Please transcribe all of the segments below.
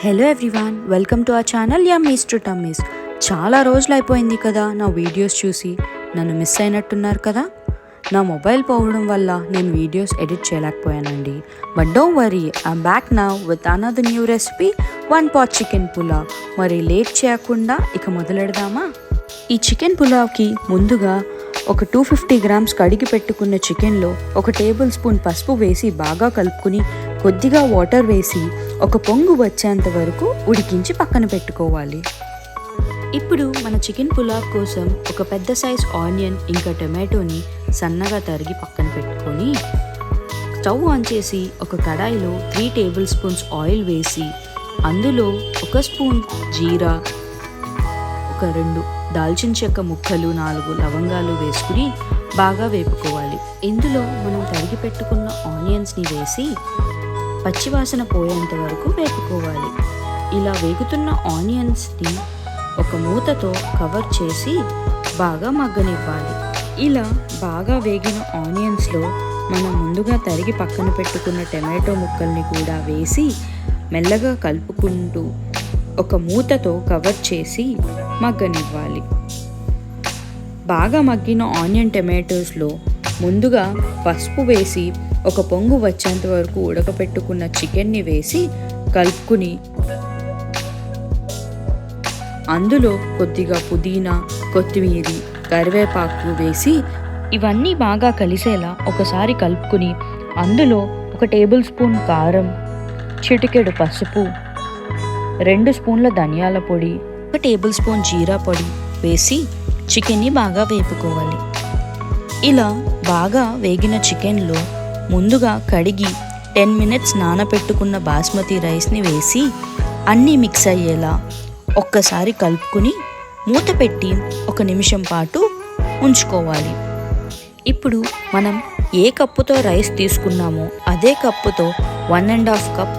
Hello everyone, welcome to our channel yummies to tummies. చాలా రోజులు అయిపోయింది కదా నా వీడియోస్ చూసి. నన్ను మిస్ అయినట్టున్నారు కదా. నా మొబైల్ పోవడం వల్ల నేను వీడియోస్ ఎడిట్ చేయలేకపోయానండి. But don't worry, I'm back now with another new recipe, 1 pot chicken pulao. మరి లేట్ చేయకుండా ఇక మొదలెడదామా? ఈ చికెన్ పులావ్కి ముందుగా ఒక 250 grams కడిగి పెట్టుకున్న చికెన్లో 1 టేబుల్ స్పూన్ పసుపు వేసి బాగా కలుపుకుని కొద్దిగా వాటర్ వేసి ఒక పొంగు వచ్చేంత వరకు ఉడికించి పక్కన పెట్టుకోవాలి. ఇప్పుడు మన చికెన్ పులావ్ కోసం ఒక పెద్ద సైజ్ ఆనియన్ ఇంకా టొమాటోని సన్నగా తరిగి పక్కన పెట్టుకొని స్టవ్ ఆన్ చేసి ఒక కడాయిలో 3 టేబుల్ స్పూన్స్ ఆయిల్ వేసి అందులో 1 స్పూన్ జీరా, ఒక 2 దాల్చిన చెక్క ముక్కలు, 4 లవంగాలు వేసుకుని బాగా వేపుకోవాలి. ఇందులో మనం తరిగి పెట్టుకున్న ఆనియన్స్ని వేసి పచ్చివాసన పోయేంత వరకు వేపుకోవాలి. ఇలా వేగుతున్న ఆనియన్స్ని ఒక మూతతో కవర్ చేసి బాగా మగ్గనివ్వాలి. ఇలా బాగా వేగిన ఆనియన్స్లో మనం ముందుగా తరిగి పక్కన పెట్టుకున్న టమాటో ముక్కల్ని కూడా వేసి మెల్లగా కలుపుకుంటూ ఒక మూతతో కవర్ చేసి మగ్గనివ్వాలి. బాగా మగ్గిన ఆనియన్ టమాటోస్లో ముందుగా పసుపు వేసి ఒక పొంగు వచ్చేంత వరకు ఉడకపెట్టుకున్న చికెన్ని వేసి కలుపుకుని అందులో కొద్దిగా పుదీనా, కొత్తిమీర, కరివేపాకు వేసి ఇవన్నీ బాగా కలిసేలా ఒకసారి కలుపుకుని అందులో 1 టేబుల్ స్పూన్ కారం, చిటికెడు పసుపు, 2 స్పూన్ల ధనియాల పొడి, 1 టేబుల్ స్పూన్ జీరా పొడి వేసి చికెన్ని బాగా వేపుకోవాలి. ఇలా బాగా వేగిన చికెన్లో ముందుగా కడిగి 10 minutes నానబెట్టుకున్న బాస్మతి రైస్ని వేసి అన్నీ మిక్స్ అయ్యేలా ఒక్కసారి కలుపుకుని మూత పెట్టి 1 నిమిషం పాటు ఉంచుకోవాలి. ఇప్పుడు మనం ఏ కప్పుతో రైస్ తీసుకున్నామో అదే కప్పుతో 1.5 cup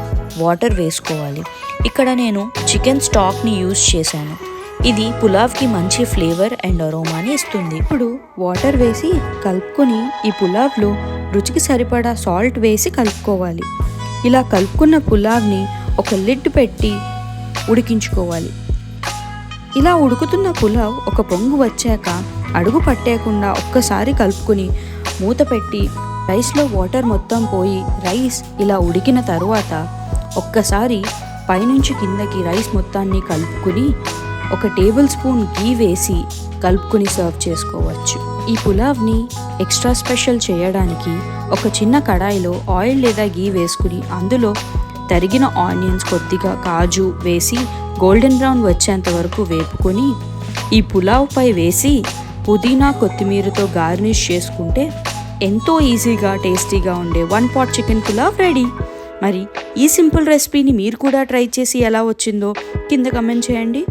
వాటర్ వేసుకోవాలి. ఇక్కడ నేను చికెన్ స్టాక్ని యూజ్ చేశాను. ఇది పులావ్కి మంచి ఫ్లేవర్ అండ్ అరోమాని ఇస్తుంది. ఇప్పుడు వాటర్ వేసి కలుపుకొని ఈ పులావ్లో రుచికి సరిపడా సాల్ట్ వేసి కలుపుకోవాలి. ఇలా కలుపుకున్న పులావ్ని ఒక లిడ్ పెట్టి ఉడికించుకోవాలి. ఇలా ఉడుకుతున్న పులావ్ ఒక పొంగు వచ్చాక అడుగు పట్టేయకుండా ఒక్కసారి కలుపుకొని మూత పెట్టి రైస్లో వాటర్ మొత్తం పోయి రైస్ ఇలా ఉడికిన తరువాత ఒక్కసారి పైనుంచి కిందకి రైస్ మొత్తాన్ని కలుపుకుని 1 టేబుల్ స్పూన్ గీ వేసి కలుపుకుని సర్వ్ చేసుకోవచ్చు. ఈ పులావ్ని ఎక్స్ట్రా స్పెషల్ చేయడానికి ఒక చిన్న కడాయిలో ఆయిల్ లేదా గీ వేసుకుని అందులో తరిగిన ఆనియన్స్, కొద్దిగా కాజు వేసి గోల్డెన్ బ్రౌన్ వచ్చేంత వరకు వేపుకొని ఈ పులావ్ పై వేసి పుదీనా, కొత్తిమీరతో గార్నిష్ చేసుకుంటే ఎంతో ఈజీగా టేస్టీగా ఉండే 1 pot చికెన్ పులావ్ రెడీ. మరి ఈ సింపుల్ రెసిపీని మీరు కూడా ట్రై చేసి ఎలా వచ్చిందో కింద కమెంట్ చేయండి.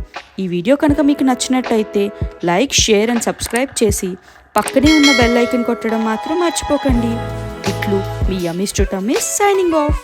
ఈ వీడియో కనుక మీకు నచ్చినట్టయితే లైక్, షేర్ అండ్ సబ్స్క్రైబ్ చేసి పక్కనే ఉన్న బెల్ ఐకాన్ కొట్టడం మాత్రం మర్చిపోకండి. ఇట్లు మీ యమ్మీస్ టు టమ్మీస్ సైనింగ్ ఆఫ్.